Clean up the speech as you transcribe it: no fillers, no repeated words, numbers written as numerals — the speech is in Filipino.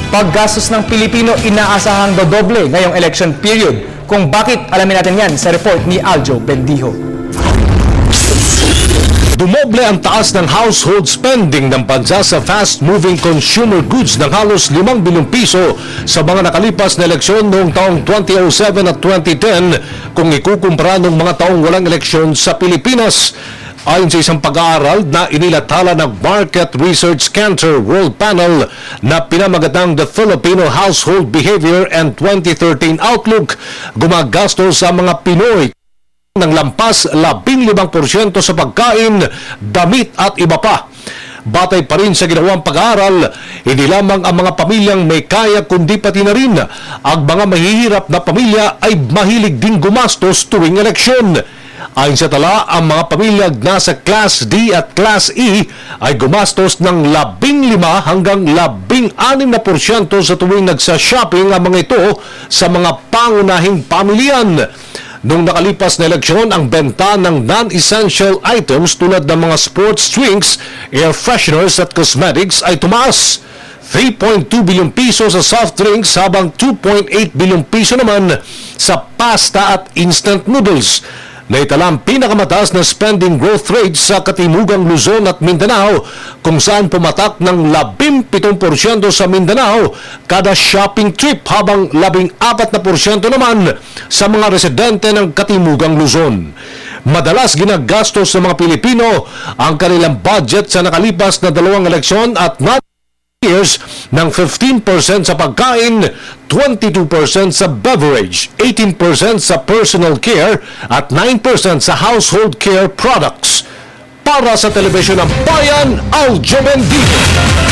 Paggastos ng Pilipino inaasahang dodoble ngayong election period. Kung bakit, alamin natin yan sa report ni Aljo Bendijo. Dumoble ang taas ng household spending ng bansa sa fast-moving consumer goods ng halos 5 bilyong piso sa mga nakalipas na eleksyon noong taong 2007 at 2010 kung ikukumpara ng mga taong walang eleksyon sa Pilipinas. Ayon sa isang pag-aaral na inilathala ng Market Research Cantor World Panel na pinamagatang The Filipino Household Behavior and 2013 Outlook, gumagastos sa mga Pinoy ng lampas 15% sa pagkain, damit at iba pa. Batay pa rin sa ginawang pag-aaral, hindi lamang ang mga pamilyang may kaya kundi pati na rin ang mga mahihirap na pamilya ay mahilig din gumastos tuwing eleksyon. Ayon sa tala, ang mga pamilyang nasa Class D at Class E ay gumastos ng 15 hanggang 16% sa tuwing nagsa-shopping ang mga ito sa mga pangunahing pamilyan. Nung nakalipas na eleksyon, ang benta ng non-essential items tulad ng mga sports drinks, air fresheners at cosmetics ay tumaas. 3.2 bilyong piso sa soft drinks habang 2.8 bilyong piso naman sa pasta at instant noodles. Naitala ang pinakamataas na spending growth rate sa Katimugang Luzon at Mindanao kung saan pumatak ng 17% sa Mindanao kada shopping trip habang 14% naman sa mga residente ng Katimugang Luzon. Madalas ginagastos sa mga Pilipino ang kanilang budget sa nakalipas na 2 eleksyon at years ng 15% sa pagkain, 22% sa beverage, 18% sa personal care at 9% sa household care products. Para sa Telebisyon ng Bayan, Aljo Bendijo.